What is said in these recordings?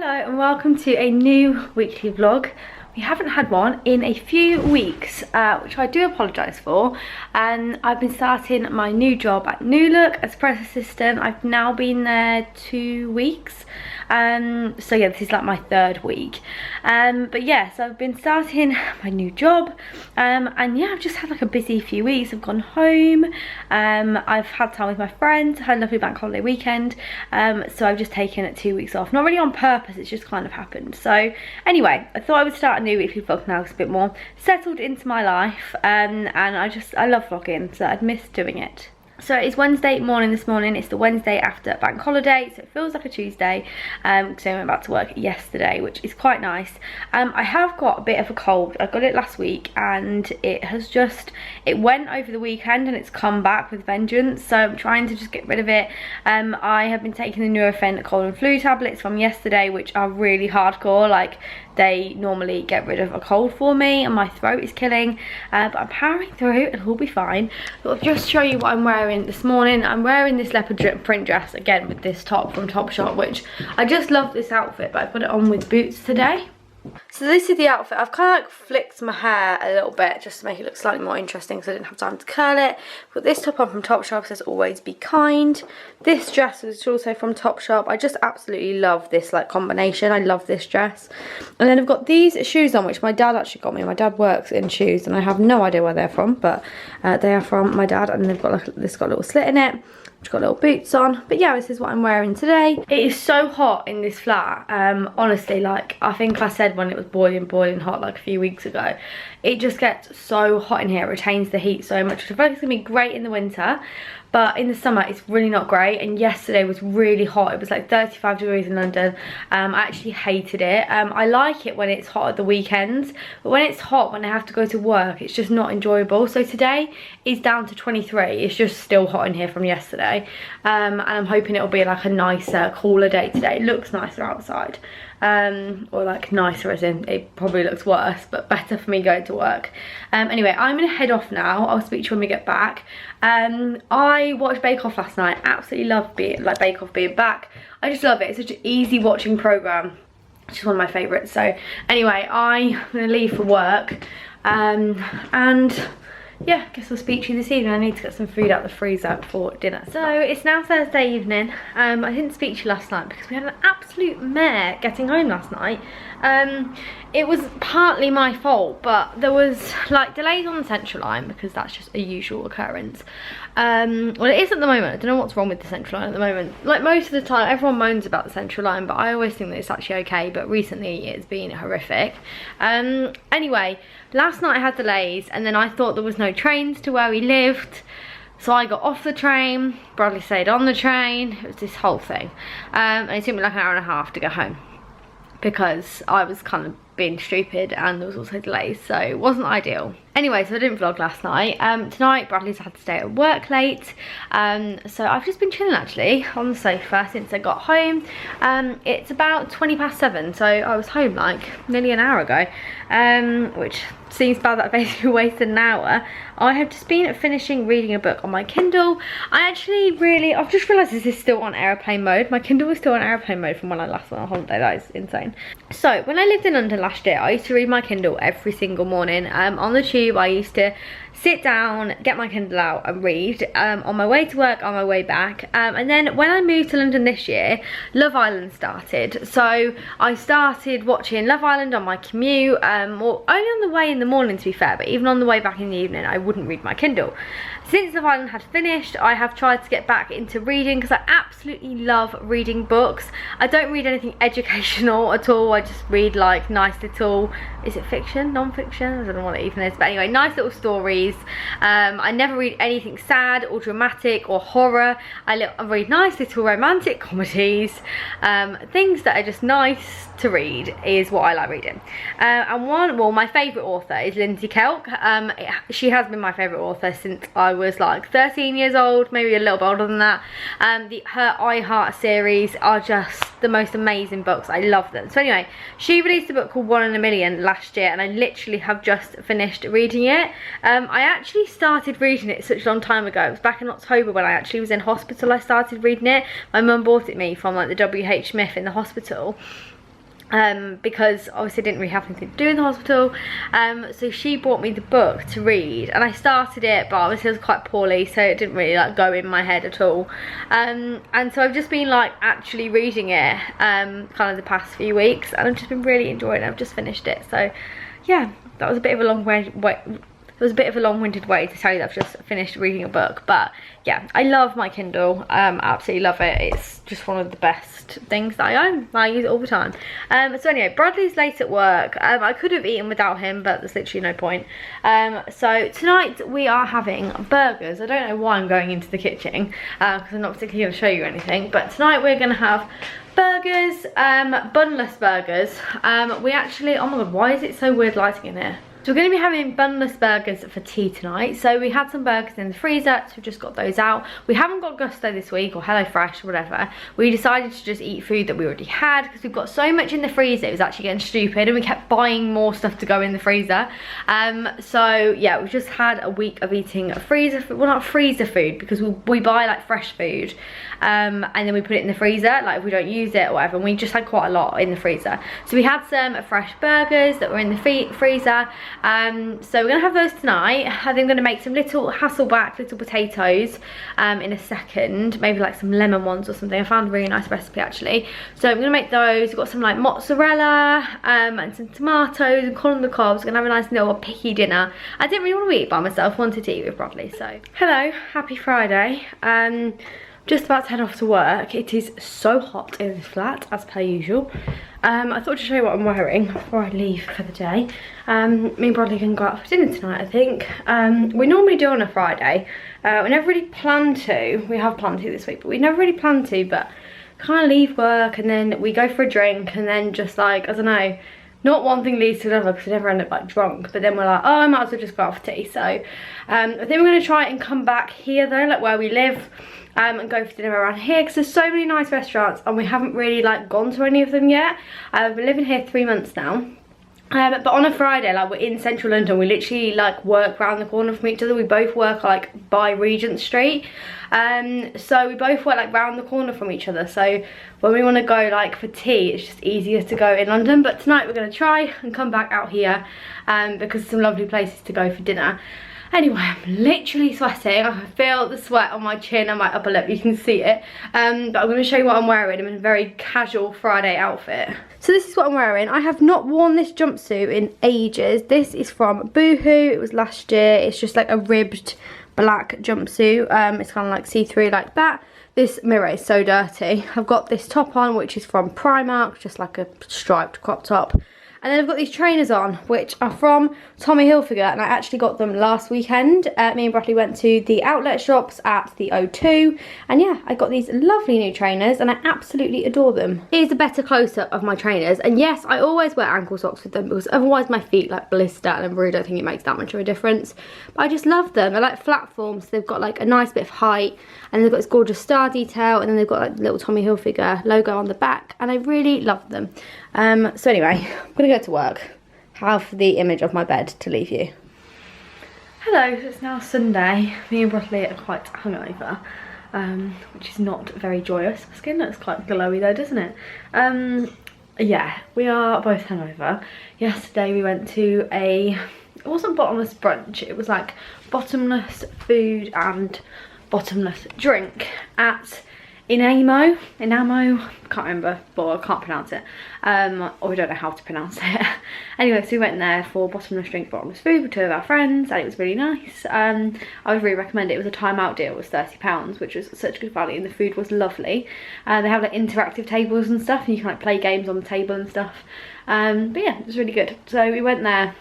Hello and welcome to a new weekly vlog. We haven't had one in a few weeks, which I do apologise for. I've been starting my new job at New Look as press assistant. I've now been there 2 weeks. So yeah, this is like my third week. But yeah, so I've been starting my new job. And yeah, I've just had like a busy few weeks. I've gone home. I've had time with my friends, had a lovely bank holiday weekend. So I've just taken 2 weeks off. Not really on purpose, it's just kind of happened. So anyway, I thought I would start a new weekly vlog now. It's a bit more settled into my life. And I love vlogging, so I'd miss doing it. So it's Wednesday morning this morning. It's the Wednesday after bank holiday, so it feels like a Tuesday, because I went back to work yesterday, which is quite nice. I have got a bit of a cold. I got it last week and it went over the weekend and it's come back with vengeance, so I'm trying to just get rid of it. I have been taking the Nurofen cold and flu tablets from yesterday, which are really hardcore. Like, they normally get rid of a cold for me and my throat is killing, but I'm powering through and we'll be fine. So I'll just show you what I'm wearing this morning. I'm wearing this leopard print dress again with this top from Topshop, which I just love this outfit, but I put it on with boots today. So this is the outfit. I've kind of like flicked my hair a little bit just to make it look slightly more interesting, so I didn't have time to curl it. Put this top on from Topshop, says always be kind. This dress is also from Topshop. I just absolutely love this like combination. I love this dress. And then I've got these shoes on, which my dad actually got me. My dad works in shoes and I have no idea where they're from, but they are from my dad, and they've got like, this got a little slit in it. Just got little boots on. But yeah, this is what I'm wearing today. It is so hot in this flat. Honestly, like, I think I said when it was boiling hot like a few weeks ago, it just gets so hot in here. It retains the heat so much. I feel like it's gonna be great in the winter, but in the summer it's really not great. And yesterday was really hot. It was like 35 degrees in London. I actually hated it. I like it when it's hot at the weekends, but when it's hot when I have to go to work, it's just not enjoyable. So today is down to 23. It's just still hot in here from yesterday. And I'm hoping it'll be like a nicer, cooler day today. It looks nicer outside. Or like nicer as in it probably looks worse, but better for me going to work. Anyway, I'm gonna head off now. I'll speak to you when we get back. I watched Bake Off last night. Absolutely love Bake Off being back. I just love it. It's such an easy watching program. It's just one of my favorites. So anyway, I'm gonna leave for work, and yeah, I guess I'll speak to you this evening. I need to get some food out the freezer for dinner. So it's now Thursday evening. I didn't speak to you last night because we had an absolute mare getting home last night. It was partly my fault, but there was like delays on the Central Line because that's just a usual occurrence. Well, it is at the moment. I don't know what's wrong with the Central Line at the moment. Like most of the time, everyone moans about the Central Line, but I always think that it's actually okay, but recently it's been horrific. Anyway, last night I had delays and then I thought there was no trains to where we lived. So I got off the train, Bradley stayed on the train. It was this whole thing. And it took me like an hour and a half to get home because I was kind of being stupid and there was also delays, so it wasn't ideal. Anyway, so I didn't vlog last night. Tonight Bradley's had to stay at work late, so I've just been chilling actually on the sofa since I got home. It's about 7:20, so I was home like nearly an hour ago, which seems bad that I basically wasted an hour. I have just been finishing reading a book on my Kindle. I've just realised this is still on airplane mode. My Kindle was still on airplane mode from when I last went on holiday. That is insane. So when I lived in London last year, I used to read my Kindle every single morning. On the tube I used to sit down, get my Kindle out and read on my way to work, on my way back. And then when I moved to London this year, Love Island started. So I started watching Love Island on my commute, well, only on the way in the morning to be fair, but even on the way back in the evening I wouldn't read my Kindle. Since Love Island had finished, I have tried to get back into reading because I absolutely love reading books. I don't read anything educational at all. I just read like nice little, is it fiction, non-fiction? I don't know what it even is, but anyway, nice little stories. I never read anything sad or dramatic or horror. I read nice little romantic comedies. Things that are just nice to read is what I like reading. And my favourite author is Lindsay Kelk. She has been my favourite author since I was like 13 years old, maybe a little bit older than that. Her I Heart series are just the most amazing books. I love them. So anyway, she released a book called 1 in a Million last year and I literally have just finished reading it. I actually started reading it such a long time ago. It was back in October when I actually was in hospital. I started reading it. My mum bought it me from like the WH Smith in the hospital. because obviously I didn't really have anything to do in the hospital. So she bought me the book to read, and I started it, but obviously it was quite poorly, so it didn't really like go in my head at all. And so I've just been like actually reading it kind of the past few weeks, and I've just been really enjoying it. I've just finished it, so yeah, that was a bit of a long way. It was a bit of a long-winded way to tell you that I've just finished reading a book, but yeah, I love my Kindle. Absolutely love it. It's just one of the best things that I own. I use it all the time. So anyway, Bradley's late at work. I could have eaten without him, but there's literally no point. So tonight we are having burgers. I don't know why I'm going into the kitchen, because I'm not particularly going to show you anything, but tonight we're going to have burgers, bunless burgers. We actually, oh my god, why is it so weird lighting in here? So we're going to be having bunless burgers for tea tonight. So we had some burgers in the freezer, so we just got those out. We haven't got Gousto this week, or HelloFresh, or whatever. We decided to just eat food that we already had, because we've got so much in the freezer, it was actually getting stupid, and we kept buying more stuff to go in the freezer. So yeah, we've just had a week of eating freezer, well, not freezer food, because we buy like fresh food, and then we put it in the freezer, like if we don't use it or whatever, and we just had quite a lot in the freezer. So we had some fresh burgers that were in the freezer. So we're gonna have those tonight. I think I'm gonna make some little Hasselback little potatoes in a second, maybe like some lemon ones or something. I found a really nice recipe actually. So I'm gonna make those. We've got some like mozzarella and some tomatoes and corn on the cobs. We're gonna have a nice little picky dinner. I didn't really want to eat by myself, wanted to eat with Bradley. So hello, happy Friday. Just about to head off to work. It is so hot in this flat, as per usual. I thought to show you what I'm wearing before I leave for the day. Me and Bradley can go out for dinner tonight, I think. We normally do on a Friday. We never really plan to. We have planned to this week, but we never really plan to, but kind of leave work and then we go for a drink, and then just like, I don't know, not one thing leads to another, because we never end up like drunk, but then we're like, oh, I might as well just go out for tea. So I think we're going to try and come back here though, like where we live, and go for dinner around here, because there's so many nice restaurants and we haven't really like gone to any of them yet. I've been living here 3 months now. But on a Friday, like we're in central London, we literally like work around the corner from each other. We both work like by Regent Street, so we both work like round the corner from each other. So when we want to go like for tea, it's just easier to go in London. But tonight we're going to try and come back out here, because there's some lovely places to go for dinner. Anyway, I'm literally sweating. I can feel the sweat on my chin and my upper lip, you can see it. But I'm going to show you what I'm wearing. I'm in a very casual Friday outfit. So this is what I'm wearing. I have not worn this jumpsuit in ages. This is from Boohoo. It was last year. It's just like a ribbed black jumpsuit. It's kind of like see-through like that. This mirror is so dirty. I've got this top on, which is from Primark, just like a striped crop top. And then I've got these trainers on, which are from Tommy Hilfiger, and I actually got them last weekend. Me and Bradley went to the outlet shops at the O2, and yeah, I got these lovely new trainers, and I absolutely adore them. Here's a better close-up of my trainers, and yes, I always wear ankle socks with them, because otherwise my feet like blister, and I really don't think it makes that much of a difference. But I just love them. They're like flat forms, so they've got like a nice bit of height, and they've got this gorgeous star detail, and then they've got like the little Tommy Hilfiger logo on the back, and I really love them. So anyway, I'm gonna go to work. Have the image of my bed to leave you. Hello, it's now Sunday. Me and Bradley are quite hungover, which is not very joyous. My skin looks quite glowy though, doesn't it? Yeah, we are both hungover. Yesterday we went to it wasn't bottomless brunch, it was like bottomless food and bottomless drink at Inamo, can't remember, or I can't pronounce it, or we don't know how to pronounce it. Anyway, so we went there for bottomless drink, bottomless food with 2 of our friends, and it was really nice. I would really recommend it. It was a time out deal, it was £30, which was such good value, and the food was lovely. They have like interactive tables and stuff, and you can like play games on the table and stuff. But yeah, it was really good. So we went there,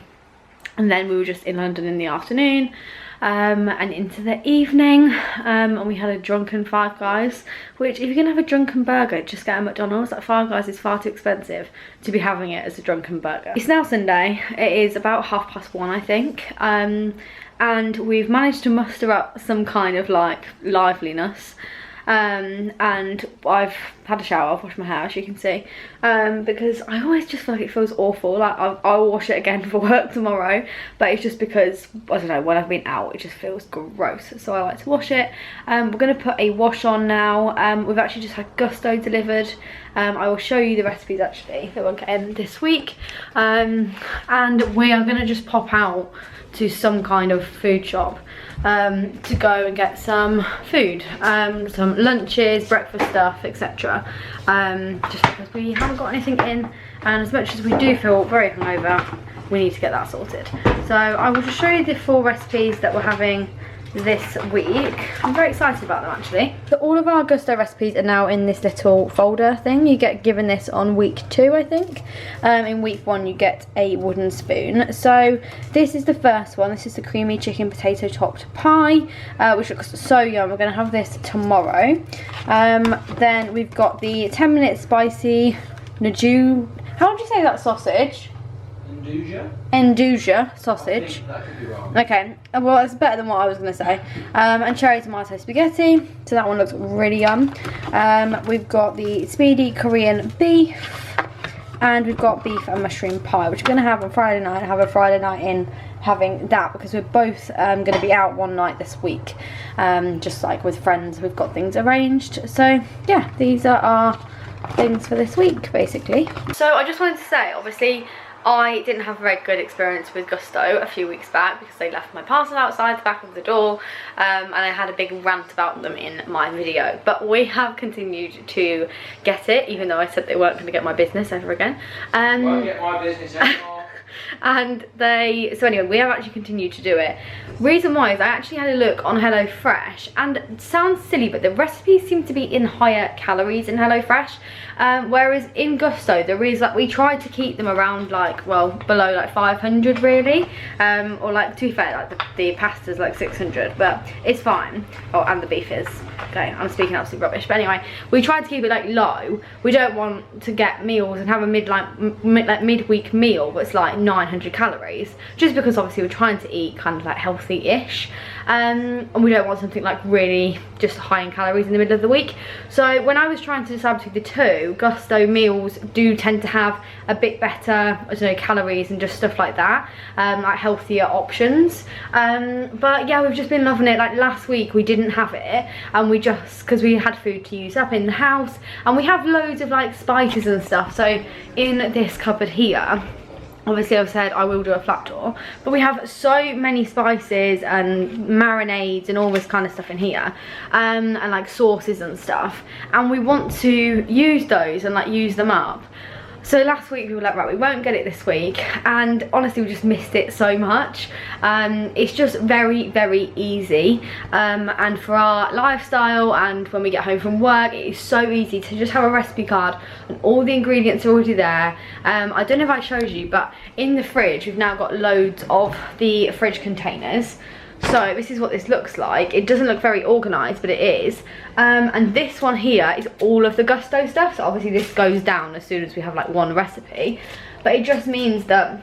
and then we were just in London in the afternoon. And into the evening, and we had a drunken Five Guys, which if you're gonna have a drunken burger, just get a McDonald's. Like Five Guys is far too expensive to be having it as a drunken burger. It's now Sunday, it is about 1:30 I think, and we've managed to muster up some kind of like liveliness. And I've had a shower, I've washed my hair as you can see, because I always just feel like it feels awful. Like I'll wash it again for work tomorrow, but it's just because, I don't know, when I've been out it just feels gross, so I like to wash it. We're going to put a wash on now. We've actually just had Gousto delivered, I will show you the recipes actually that we're getting this week, and we are going to just pop out to some kind of food shop to go and get some food, some lunches, breakfast stuff, etc. Just because we haven't got anything in, and as much as we do feel very hungover, we need to get that sorted. So I will just show you the 4 recipes that we're having this week. I'm very excited about them actually. So all of our Gousto recipes are now in this little folder thing. You get given this on week 2, I think. In week 1 you get a wooden spoon. So this is the first one. This is the creamy chicken potato topped pie, which looks so yum. We're going to have this tomorrow. Then we've got the 10-minute spicy Naju. How would you say that sausage? Nduja sausage. That could be wrong. Okay, well it's better than what I was going to say. And cherry tomato spaghetti, so that one looks really yum. We've got the speedy Korean beef, and we've got beef and mushroom pie, which we're going to have on Friday night. Have a Friday night in having that because we're both going to be out one night this week, just like with friends. We've got things arranged. So yeah, these are our things for this week basically. So I just wanted to say, obviously I didn't have a very good experience with Gousto a few weeks back because they left my parcel outside the back of the door, and I had a big rant about them in my video. But we have continued to get it, even though I said they weren't going to get my business ever again. Won't get my business anymore. And so anyway, we have actually continued to do it. Reason why is I actually had a look on HelloFresh, and it sounds silly, but the recipes seem to be in higher calories in HelloFresh, whereas in Gousto there is, like, we tried to keep them around, like, well, below like 500 really, or like, to be fair, like the pasta's like 600, but it's fine. Oh, and the beef is, okay, I'm speaking absolute rubbish, but anyway, we tried to keep it like low. We don't want to get meals and have a midweek meal that's like 900 calories, just because obviously we're trying to eat kind of like healthy-ish, and we don't want something like really just high in calories in the middle of the week. So when I was trying to decide between the 2, Gousto meals do tend to have a bit better, I don't know, calories and just stuff like that, like healthier options. But yeah, we've just been loving it. Like last week we didn't have it, and we just, because we had food to use up in the house, and we have loads of like spices and stuff. So in this cupboard here, obviously I've said I will do a flat tour, but we have so many spices and marinades and all this kind of stuff in here, and like sauces and stuff, and we want to use those and like use them up. So last week we were like, right, we won't get it this week, and honestly we just missed it so much. It's just very, very easy, and for our lifestyle and when we get home from work, it is so easy to just have a recipe card and all the ingredients are already there. I don't know if I showed you, but in the fridge we've now got loads of the fridge containers. So this is what this looks like. It doesn't look very organised, but it is. And this one here is all of the Gousto stuff. So obviously this goes down as soon as we have like one recipe. But it just means that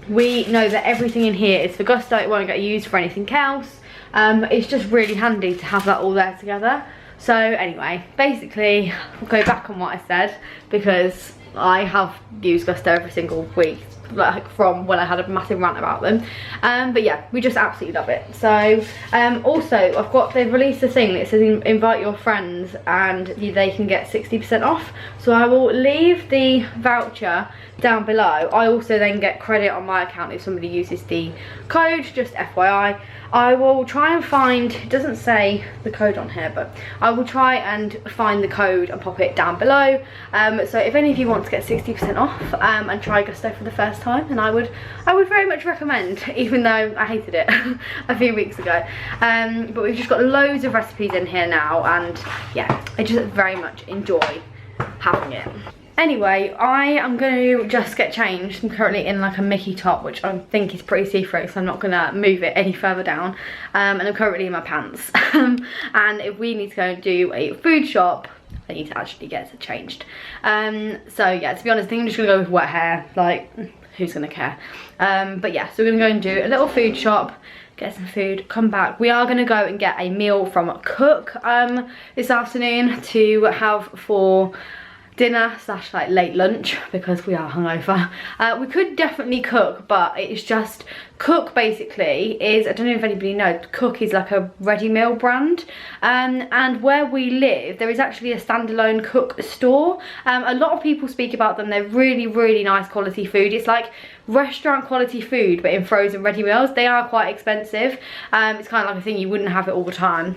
we know that everything in here is for Gousto. It won't get used for anything else. It's just really handy to have that all there together. So anyway, basically I'll go back on what I said, because I have used Gousto every single week, like from when I had a massive rant about them. But yeah, we just absolutely love it. So also they've released a thing that says invite your friends and they can get 60% off. So I will leave the voucher down below. I also then get credit on my account if somebody uses the code, just FYI. I will try and find, it doesn't say the code on here, but I will try and find the code and pop it down below. So if any of you want to get 60% off and try Gousto for the first time, then I would very much recommend, even though I hated it a few weeks ago. But we've just got loads of recipes in here now, and yeah, I just very much enjoy having it. Anyway, I am going to just get changed. I'm currently in like a Mickey top, which I think is pretty see-through, so I'm not going to move it any further down. And I'm currently in my pants. And if we need to go and do a food shop, I need to actually get it changed. So yeah, to be honest, I think I'm just going to go with wet hair. Like, who's going to care? But yeah, so we're going to go and do a little food shop, get some food, come back. We are going to go and get a meal from Cook this afternoon to have for dinner slash like late lunch because we are hungover. We could definitely cook, but it's just Cook basically is, I don't know if anybody knows, Cook is like a ready meal brand, and where we live there is actually a standalone Cook store. A lot of people speak about them. They're really nice quality food. It's like restaurant quality food but in frozen ready meals. They are quite expensive. It's kind of like a thing you wouldn't have it all the time.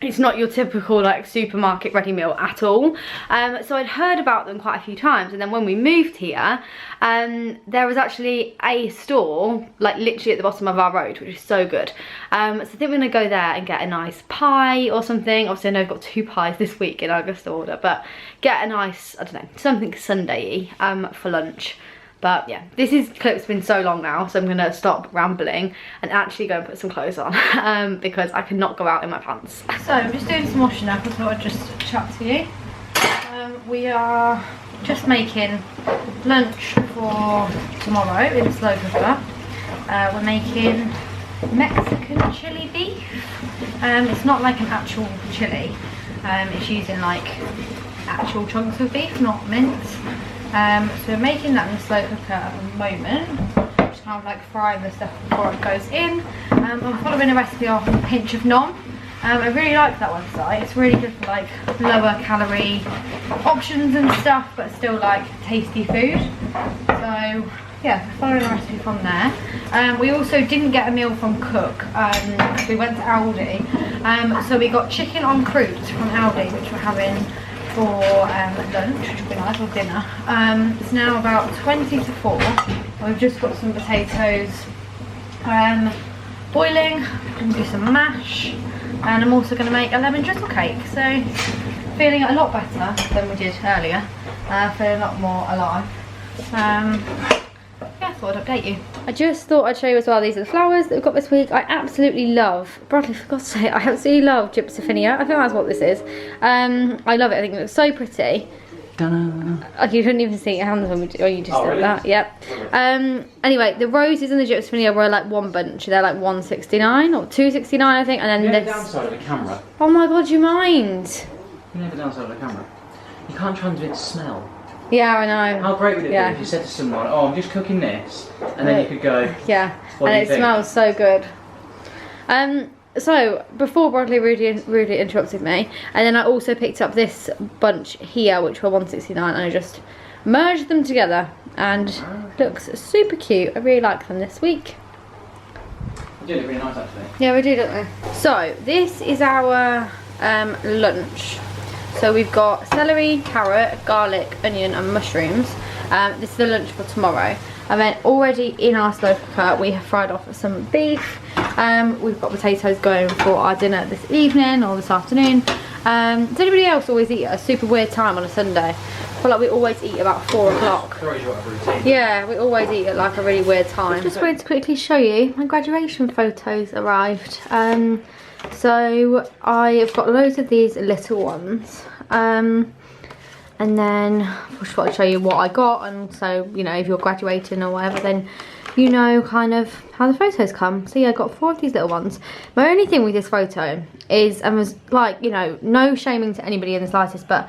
It's not your typical like supermarket ready meal at all. So I'd heard about them quite a few times, and then when we moved here, there was actually a store like literally at the bottom of our road, which is so good. So I think we're gonna go there and get a nice pie or something. Obviously I know I've got 2 pies this week in our Gousto order, but get a nice, I don't know, something Sunday-y for lunch. But yeah, this clip's been so long now, so I'm gonna stop rambling and actually go and put some clothes on because I cannot go out in my pants. So I'm just doing some washing up. I thought I'd just chat to you. We are just making lunch for tomorrow in a slow cooker. We're making Mexican chili beef. It's not like an actual chili. It's using like actual chunks of beef, not mince. So we're making that in the slow cooker at the moment. Just kind of like frying the stuff before it goes in. I'm following a recipe off Pinch of Nom. I really like that website. It's really good for like lower calorie options and stuff, but still like tasty food. So yeah, following a recipe from there. We also didn't get a meal from Cook because we went to Aldi. So we got chicken en croûte from Aldi, which we're having for lunch, which will be nice, or dinner. It's now about 20 to 4. We've just got some potatoes boiling. I'm going to do some mash, and I'm also going to make a lemon drizzle cake. So feeling a lot better than we did earlier. Feeling a lot more alive. Yeah, I thought I'd update you. I just thought I'd show you as well, these are the flowers that we've got this week. I absolutely love, Bradley forgot to say, I absolutely love Gypsophinia. I think that's what this is. I love it. I think it looks so pretty. Oh, you couldn't even see your hands when we did, or you just did really? That, yep. Anyway, the roses and the Gypsophinia were like one bunch. They're like 169 or 269, I think. And then you know this. The downside of the camera. Oh my god, you mind? You know the downside of the camera. You can't transmit smell. Yeah, I know. How great would it be if you said to someone, "Oh, I'm just cooking this," and then you could go, yeah, and it smells so good. So before Bradley rudely interrupted me, and then I also picked up this bunch here, which were 169, and I just merged them together, and looks super cute. I really like them this week. You do look really nice, actually. Yeah, we do, don't we? So this is our lunch. So we've got celery, carrot, garlic, onion and mushrooms. This is the lunch for tomorrow. And then already in our slow cooker we have fried off some beef. We've got potatoes going for our dinner this evening or this afternoon. Does anybody else always eat at a super weird time on a Sunday? I feel like we always eat about 4 o'clock. Yeah, we always eat at like a really weird time. I just wanted to quickly show you my graduation photos arrived. So I've got loads of these little ones, and then I just thought I'd show you what I got, and so you know if you're graduating or whatever, then you know kind of how the photos come. So yeah, I got 4 of these little ones. My only thing with this photo is, and was like, you know, no shaming to anybody in the slightest, but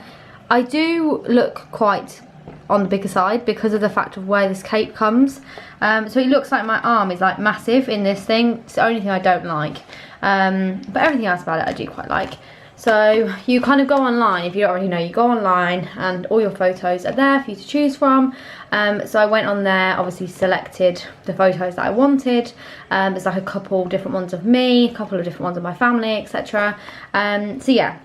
I do look quite on the bigger side because of the fact of where this cape comes. So it looks like my arm is like massive in this thing. It's the only thing I don't like. But everything else about it I do quite like. So you kind of go online, if you don't already know, you go online and all your photos are there for you to choose from. So I went on there, obviously selected the photos that I wanted. There's like a couple different ones of me, a couple of different ones of my family, etc. So yeah,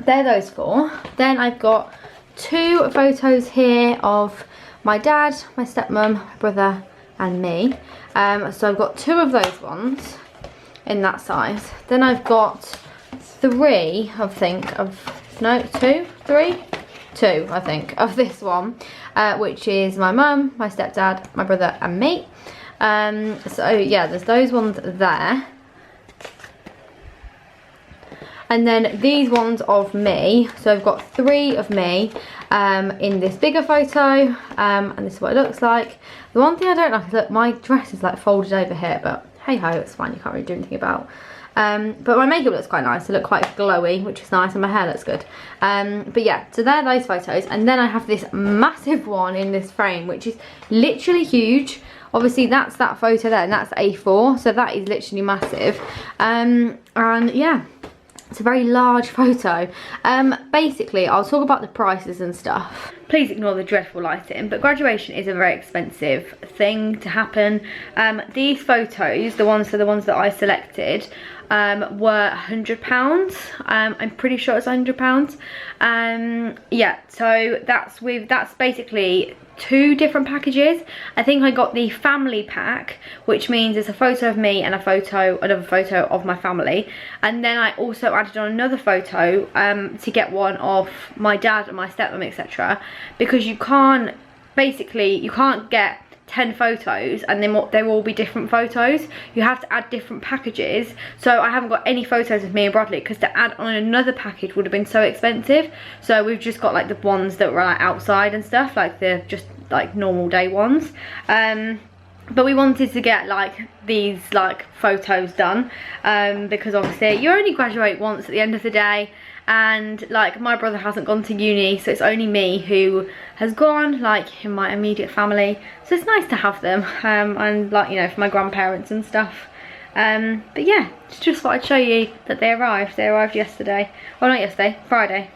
they're those 4. Then I've got 2 photos here of my dad, my stepmom, my brother and me. So I've got 2 of those ones in that size. Then I've got 3, I think, of, no, 2, 3? 2, I think, of this one, which is my mum, my stepdad, my brother and me. So yeah, there's those ones there. And then these ones of me, so I've got 3 of me in this bigger photo, and this is what it looks like. The one thing I don't like is that my dress is like folded over here, but hey ho, it's fine, you can't really do anything about. But my makeup looks quite nice. I look quite glowy, which is nice, and my hair looks good. But yeah, so there are those photos, and then I have this massive one in this frame, which is literally huge. Obviously that's that photo there, and that's A4, so that is literally massive. And yeah, it's a very large photo. Basically, I'll talk about the prices and stuff. Please ignore the dreadful lighting, but graduation is a very expensive thing to happen. These photos, the ones that I selected, were £100. I'm pretty sure it's £100. Yeah, so that's basically 2 different packages. I think I got the family pack, which means it's a photo of me and another photo of my family, and then I also added on another photo to get one of my dad and my stepmom, etc., because you can't get 10 photos and they'll all be different photos. You have to add different packages, so I haven't got any photos of me and Bradley, because to add on another package would have been so expensive. So we've just got like the ones that were like outside and stuff, like the just like normal day ones. But we wanted to get like these like photos done, because obviously you only graduate once at the end of the day, and like my brother hasn't gone to uni, so it's only me who has gone, like in my immediate family, so it's nice to have them, and like, you know, for my grandparents and stuff. But yeah, just thought I'd show you that they arrived yesterday. Well, not yesterday, Friday.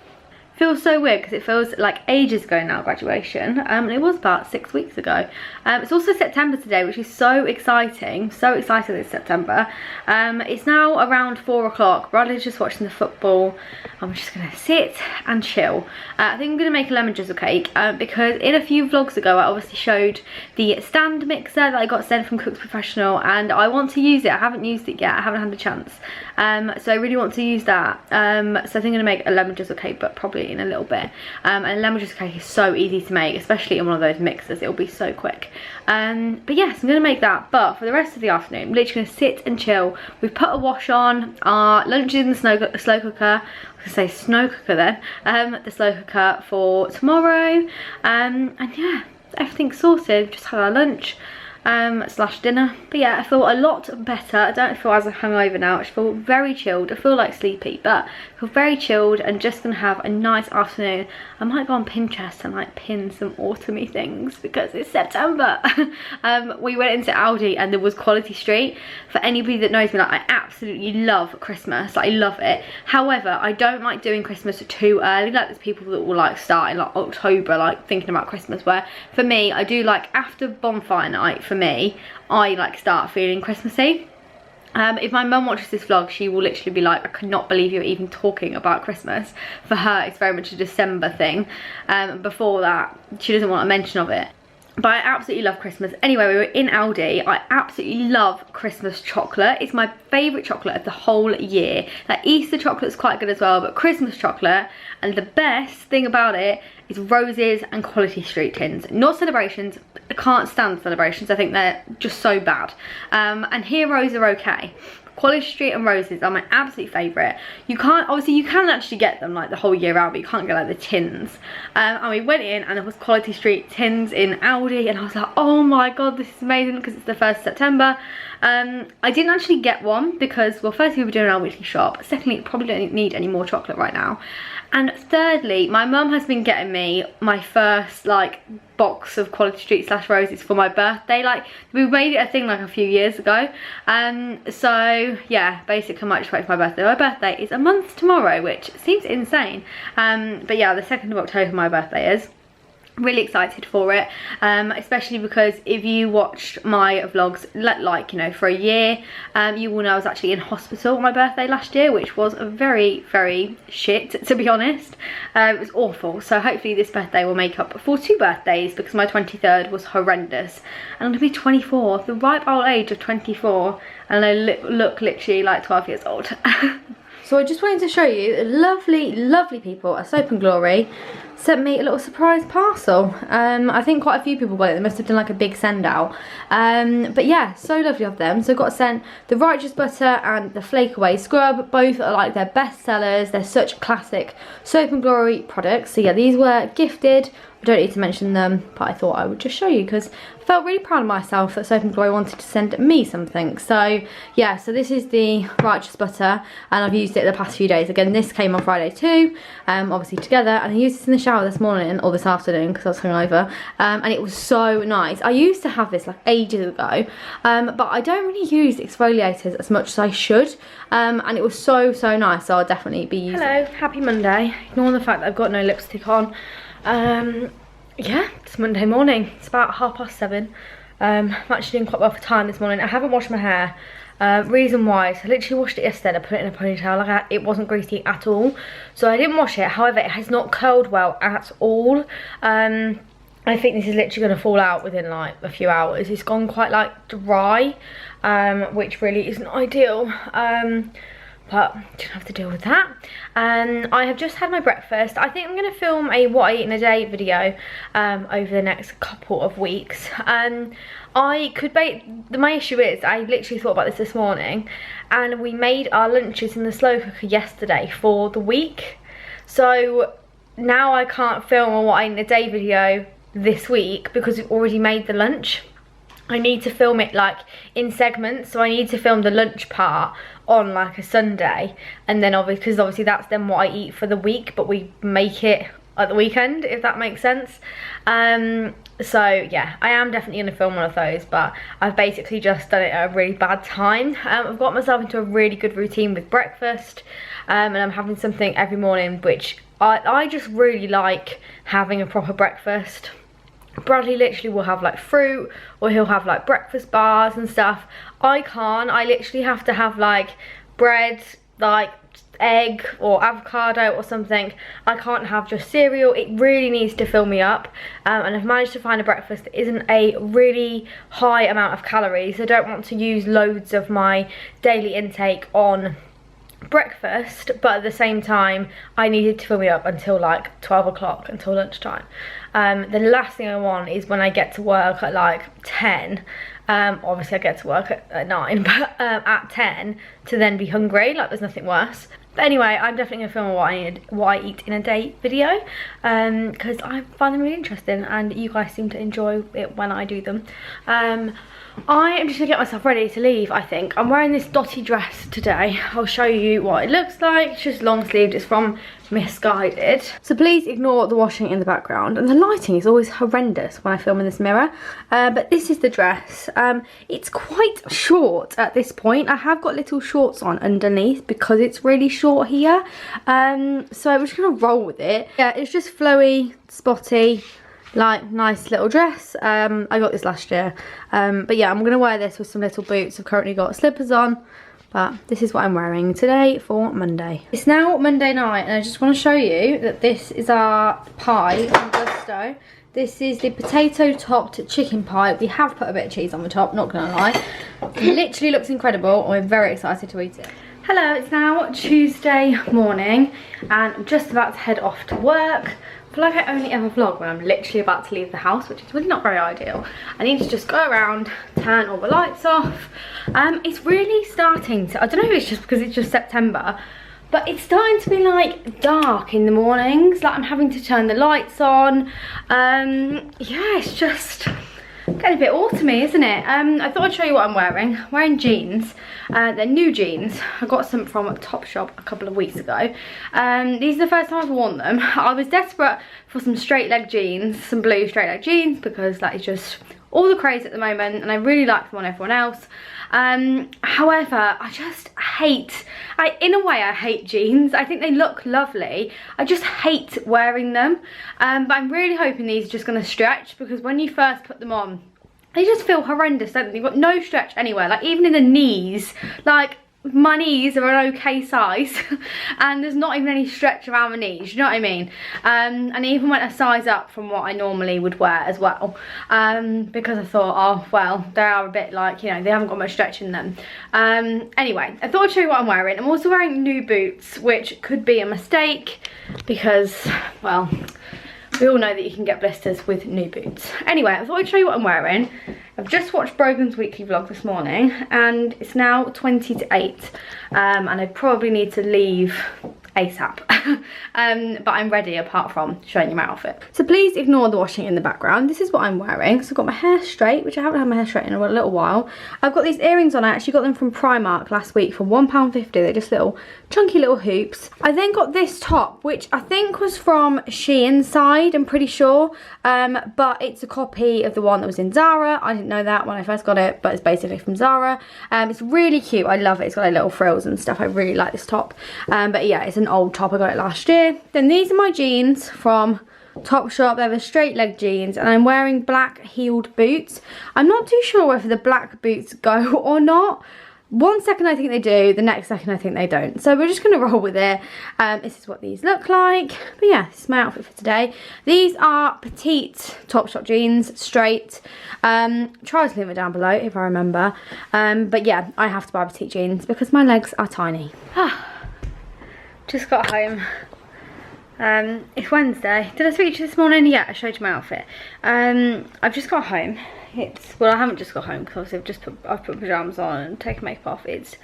Feels so weird because it feels like ages ago now, graduation, and it was about 6 weeks ago. It's also September today, which is so exciting, so excited it's September. It's now around 4 o'clock. Bradley's just watching the football. I'm just gonna sit and chill. I think I'm gonna make a lemon drizzle cake, because in a few vlogs ago I obviously showed the stand mixer that I got sent from Cooks Professional, and I want to use it. I haven't used it yet, I haven't had the chance, so I really want to use that. So I think I'm gonna make a lemon drizzle cake, but probably in a little bit. And lemon drizzle cake is so easy to make, especially in one of those mixers. It'll be so quick. But yes, I'm gonna make that, but for the rest of the afternoon I'm literally gonna sit and chill. We've put a wash on, our lunch is in the slow cooker. I was gonna say snow cooker then. The slow cooker for tomorrow, and yeah, everything's sorted. Just had our lunch slash dinner. But yeah, I feel a lot better. I don't feel as hungover now. I just feel very chilled. I feel like sleepy, but I feel very chilled and just gonna have a nice afternoon. I might go on Pinterest and like pin some autumny things because it's September. We went into Aldi and there was Quality Street. For anybody that knows me, like, I absolutely love Christmas. Like, I love it. However, I don't like doing Christmas too early. Like, there's people that will like start in like October, like thinking about Christmas, where for me, I do like after bonfire night. For me, I like start feeling Christmassy. If my mum watches this vlog, she will literally be like, I could not believe you're even talking about Christmas. For her, it's very much a December thing. Before that, she doesn't want a mention of it. But I absolutely love Christmas. Anyway, we were in Aldi. I absolutely love Christmas chocolate. It's my favourite chocolate of the whole year. Like, Easter chocolate's quite good as well, but Christmas chocolate, and the best thing about it is Roses and Quality Street tins. Not Celebrations. I can't stand Celebrations. I think they're just so bad. And Heroes are okay. Quality Street and Roses are my absolute favourite. You can't, obviously you can actually get them like the whole year round, but you can't get like the tins. And we went in and there was Quality Street tins in Aldi, and I was like, oh my god, this is amazing, because it's the 1st of September. I didn't actually get one because, well, firstly we were doing our weekly shop. Secondly, probably don't need any more chocolate right now. And thirdly, my mum has been getting me my first like box of Quality Street slash Roses for my birthday. Like, we made it a thing like a few years ago. So yeah, basically I might just wait for my birthday. My birthday is a month tomorrow, which seems insane. But yeah, the 2nd of October my birthday is. Really excited for it, especially because if you watched my vlogs like, you know, for a year, you will know I was actually in hospital on my birthday last year, which was very, very shit, to be honest. It was awful. So hopefully this birthday will make up for 2 birthdays, because my 23rd was horrendous, and I'm gonna be 24, the ripe old age of 24, and I look literally like 12 years old. So I just wanted to show you, lovely, lovely people at Soap and Glory sent me a little surprise parcel. I think quite a few people got it. They must have done like a big send out. But yeah, so lovely of them. So I got sent the Righteous Butter and the Flake Away Scrub. Both are like their best sellers. They're such classic Soap and Glory products. So yeah, these were gifted I don't need to mention them, but I thought I would just show you because I felt really proud of myself that Soap & Glory wanted to send me something. So yeah, so this is the righteous butter, and I've used it the past few days. Again, this came on Friday too, obviously together, and I used this in the shower this morning or this afternoon because I was hungover, and it was so nice. I used to have this like ages ago, but I don't really use exfoliators as much as I should, and it was so nice, so I'll definitely be using it. Hello, happy Monday. Ignore the fact that I've got no lipstick on. Yeah, it's Monday morning. It's about 7:30. I'm actually doing quite well for time this morning. I haven't washed my hair. Reason why is I literally washed it yesterday. I put it in a ponytail. Like it wasn't greasy at all, so I didn't wash it. However, it has not curled well at all. I think this is literally going to fall out within like a few hours. It's gone quite like dry, which really isn't ideal. But don't have to deal with that. I have just had my breakfast. I think I'm going to film a what I eat in a day video over the next couple of weeks. I could bake. My issue is I literally thought about this morning, and we made our lunches in the slow cooker yesterday for the week. So now I can't film a what I eat in a day video this week because we've already made the lunch. I need to film it like in segments, so I need to film the lunch part on like a Sunday, and then obviously that's then what I eat for the week, but we make it at the weekend, if that makes sense. So yeah, I am definitely going to film one of those, but I've basically just done it at a really bad time. I've got myself into a really good routine with breakfast, and I'm having something every morning, which I just really like having a proper breakfast. Bradley literally will have like fruit, or he'll have like breakfast bars and stuff. I can't. I literally have to have like bread, like egg or avocado or something. I can't have just cereal. It really needs to fill me up, and I've managed to find a breakfast that isn't a really high amount of calories. I don't want to use loads of my daily intake on breakfast, but at the same time I needed to fill me up until like 12 o'clock, until lunchtime. The last thing I want is when I get to work at like 10, obviously I get to work at 9, but at 10 to then be hungry. Like there's nothing worse. But anyway, I'm definitely gonna film a what I eat in a day video, because I find them really interesting and you guys seem to enjoy it when I do them. I am just gonna get myself ready to leave. I think I'm wearing this dotty dress today. I'll show you what it looks like. It's just long sleeved. It's from Misguided, so please ignore the washing in the background, and the lighting is always horrendous when I film in this mirror. But this is the dress. It's quite short at this point. I have got little shorts on underneath because it's really short here, so I'm just gonna roll with it. Yeah, it's just flowy, spotty, like nice little dress. I got this last year, but yeah, I'm gonna wear this with some little boots. I've currently got slippers on, but this is what I'm wearing today for Monday. It's now Monday night, and I just want to show you that this is our pie from Gousto. This is the potato topped chicken pie. We have put a bit of cheese on the top, not gonna lie. It literally looks incredible, and we're very excited to eat it. Hello, it's now Tuesday morning, and I'm just about to head off to work. I feel like I only ever vlog when I'm literally about to leave the house, which is really not very ideal. I need to just go around, turn all the lights off. It's really starting to, I don't know if it's just because it's just September, but it's starting to be like dark in the mornings. Like I'm having to turn the lights on. Yeah, it's just getting a bit autumny, isn't it? I thought I'd show you what I'm wearing. I'm wearing jeans. They're new jeans. I got some from Topshop a couple of weeks ago. These are the first time I've worn them. I was desperate for some straight leg jeans, some blue straight leg jeans, because that is just all the craze at the moment, and I really like them on everyone else. However, I just hate, in a way I hate jeans. I think they look lovely. I just hate wearing them. But I'm really hoping these are just going to stretch, because when you first put them on, they just feel horrendous, don't they? You've got no stretch anywhere, like even in the knees. Like my knees are an okay size and there's not even any stretch around my knees, you know what I mean? And I even went a size up from what I normally would wear as well, because I thought, oh well, they are a bit like, you know, they haven't got much stretch in them. Anyway, I thought I'd show you what I'm wearing. I'm also wearing new boots, which could be a mistake because, well, we all know that you can get blisters with new boots. Anyway, I thought I'd show you what I'm wearing. I've just watched Brogan's weekly vlog this morning, and it's now 20 to 8, and I probably need to leave ASAP. But I'm ready apart from showing you my outfit. So please ignore the washing in the background. This is what I'm wearing. So I've got my hair straight, which I haven't had my hair straight in a little while. I've got these earrings on. I actually got them from Primark last week for £1.50. They're just little chunky little hoops. I then got this top, which I think was from Shein side, I'm pretty sure. But it's a copy of the one that was in Zara. I didn't know that when I first got it, but it's basically from Zara. It's really cute. I love it. It's got like little frills and stuff. I really like this top. But yeah, it's an old top. I got it last year. Then these are my jeans from Topshop. They're the straight leg jeans, and I'm wearing black heeled boots. I'm not too sure whether the black boots go or not. One second I think they do, the next second I think they don't. So we're just going to roll with it. This is what these look like. But yeah, this is my outfit for today. These are petite Topshop jeans, straight. Try to link it down below if I remember. But yeah, I have to buy petite jeans because my legs are tiny. Just got home. It's Wednesday. Did I speak to you this morning? Yeah, I showed you my outfit. I've just got home. Well, I haven't just got home because I've put pyjamas on and taken makeup off. It's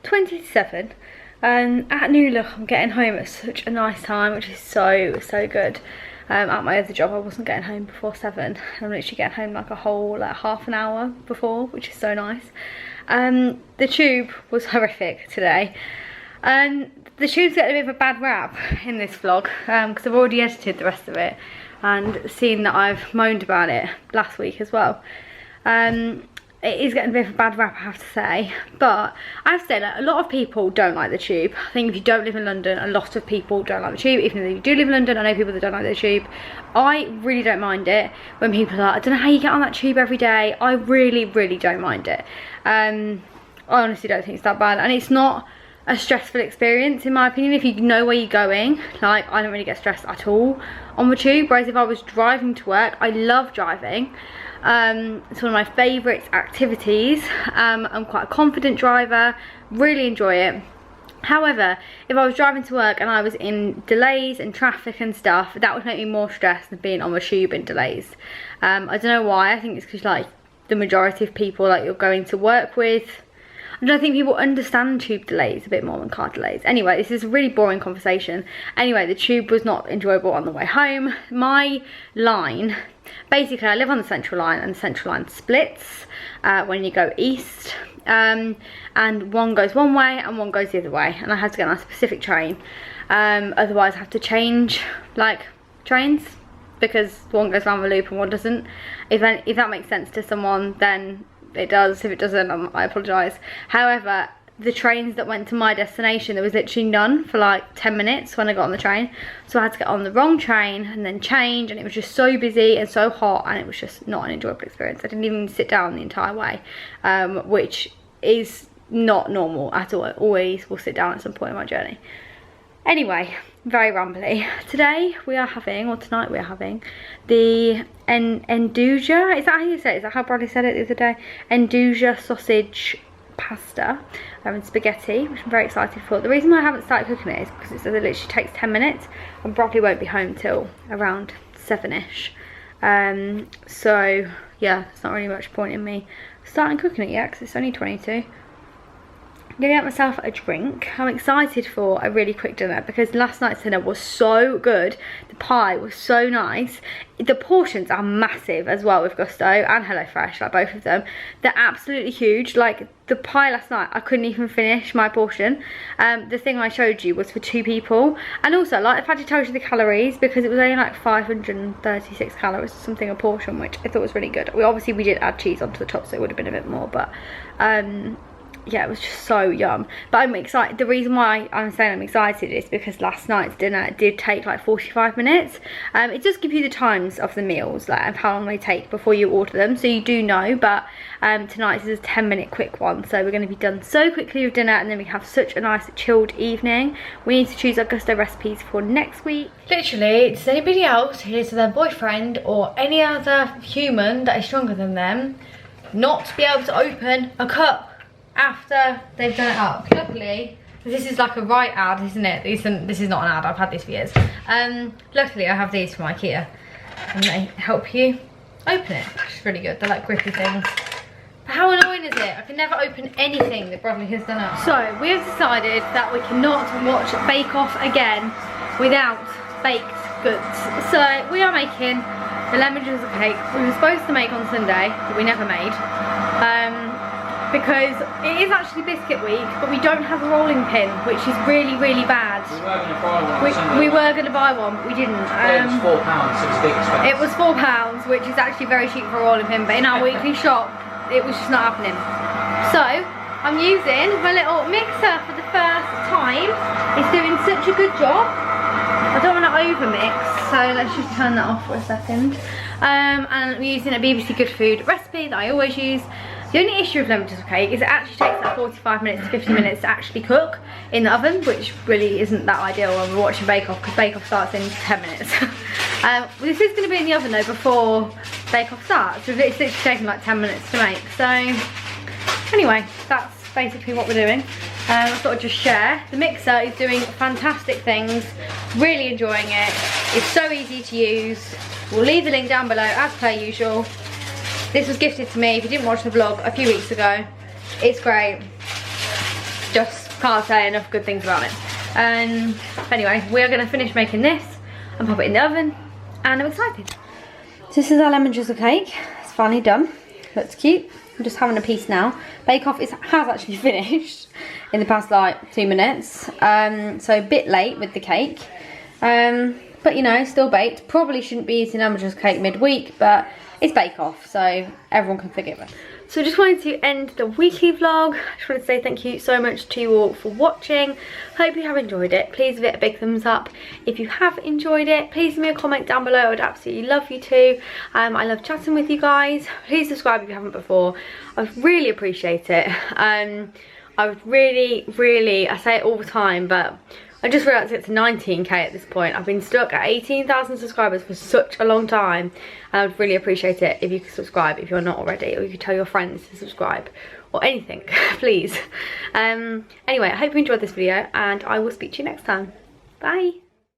27 and at New Look I'm getting home at such a nice time, which is so good. At my other job I wasn't getting home before 7. I'm literally getting home like a whole half an hour before, which is so nice. The tube was horrific today, and the tube's getting a bit of a bad rap in this vlog because I've already edited the rest of it and seen that I've moaned about it last week as well. It is getting a bit of a bad rap, I have to say, but I have to say that a lot of people don't like the tube. I think if you don't live in London, a lot of people don't like the tube. Even though you do live in London, I know people that don't like the tube. I really don't mind it when people are like, I don't know how you get on that tube every day. I really don't mind it. I honestly don't think it's that bad, and it's not a stressful experience in my opinion if you know where you're going. Like, I don't really get stressed at all on the tube, whereas if I was driving to work, I love driving. It's one of my favourite activities. I'm quite a confident driver, really enjoy it. However, if I was driving to work and I was in delays and traffic and stuff, that would make me more stressed than being on the tube in delays. I don't know why. I think it's because like the majority of people like you're going to work with, I don't think people understand tube delays a bit more than car delays. Anyway, this is a really boring conversation. Anyway, the tube was not enjoyable on the way home. My line, basically I live on the Central Line, and the Central Line splits when you go east. And one goes one way and one goes the other way. And I had to get on a specific train. Otherwise I have to change like trains, because one goes round the loop and one doesn't. If that makes sense to someone, then it does. If it doesn't, I apologise. However, the trains that went to my destination, there was literally none for like 10 minutes when I got on the train. So I had to get on the wrong train and then change, and it was just so busy and so hot, and it was just not an enjoyable experience. I didn't even sit down the entire way, which is not normal at all. I always will sit down at some point in my journey. Anyway, very rambly. Today we are having, or tonight we are having, the Enduja. Is that how you say it? Is that how Bradley said it the other day? Enduja sausage pasta and spaghetti, which I'm very excited for. The reason why I haven't started cooking it is because it literally takes 10 minutes and Bradley won't be home till around 7ish. So yeah, there's not really much point in me starting cooking it yet because it's only 22. I'm gonna get myself a drink. I'm excited for a really quick dinner because last night's dinner was so good. The pie was so nice. The portions are massive as well with Gousto and HelloFresh, like both of them. They're absolutely huge. Like the pie last night, I couldn't even finish my portion. The thing I showed you was for 2 people. And also, like the fact it tells you the calories, because it was only like 536 calories or something a portion, which I thought was really good. We did add cheese onto the top, so it would have been a bit more, but yeah, it was just so yum. But I'm excited. The reason why I'm saying I'm excited is because last night's dinner did take like 45 minutes. It does give you the times of the meals, like of how long they take before you order them, so you do know. But tonight's is a 10-minute quick one, so we're going to be done so quickly with dinner, and then we have such a nice chilled evening. We need to choose our Gousto recipes for next week. Literally, does anybody else here to their boyfriend or any other human that is stronger than them not to be able to open a cup after they've done it up? Luckily, this is like a right ad, isn't it? This is not an ad, I've had this for years. Luckily I have these from IKEA and they help you open it, which is really good. They're like grippy things. How annoying is it? I can never open anything that Bradley has done up. So, we have decided that we cannot watch Bake Off again without baked goods. So, we are making the lemon drizzle cake we were supposed to make on Sunday, but we never made. Because it is actually biscuit week, but we don't have a rolling pin, which is really, really bad. We were going to buy one, but we didn't. It was £4, so it's a big expense. It was £4, which is actually very cheap for a rolling pin, but in our weekly shop, it was just not happening. So, I'm using my little mixer for the first time. It's doing such a good job. I don't want to over mix, so let's just turn that off for a second. And I'm using a BBC Good Food recipe that I always use. The only issue with lemon drizzle cake is it actually takes like 45 minutes to 50 minutes to actually cook in the oven, which really isn't that ideal when we're watching Bake Off, because Bake Off starts in 10 minutes. This is going to be in the oven though before Bake Off starts, so it's literally taking like 10 minutes to make. So anyway, that's basically what we're doing. I thought I'd just share. The mixer is doing fantastic things, really enjoying it. It's so easy to use. We'll leave the link down below as per usual. This was gifted to me, if you didn't watch the vlog, a few weeks ago. It's great. Just can't say enough good things about it. Anyway, we're going to finish making this and pop it in the oven, and I'm excited. So this is our lemon drizzle cake. It's finally done. Looks cute. I'm just having a piece now. Bake Off has actually finished in the past like 2 minutes. So a bit late with the cake. But you know, still baked. Probably shouldn't be eating lemon drizzle cake midweek, but it's Bake Off, so everyone can forgive it. So I just wanted to end the weekly vlog. I just wanted to say thank you so much to you all for watching. Hope you have enjoyed it. Please give it a big thumbs up if you have enjoyed it. Please leave me a comment down below. I would absolutely love you to. I love chatting with you guys. Please subscribe if you haven't before. I would really appreciate it. I would really, I say it all the time, but I just realised it's 19k at this point. I've been stuck at 18,000 subscribers for such a long time, and I would really appreciate it if you could subscribe if you're not already, or you could tell your friends to subscribe, or anything, please. Anyway, I hope you enjoyed this video, and I will speak to you next time. Bye.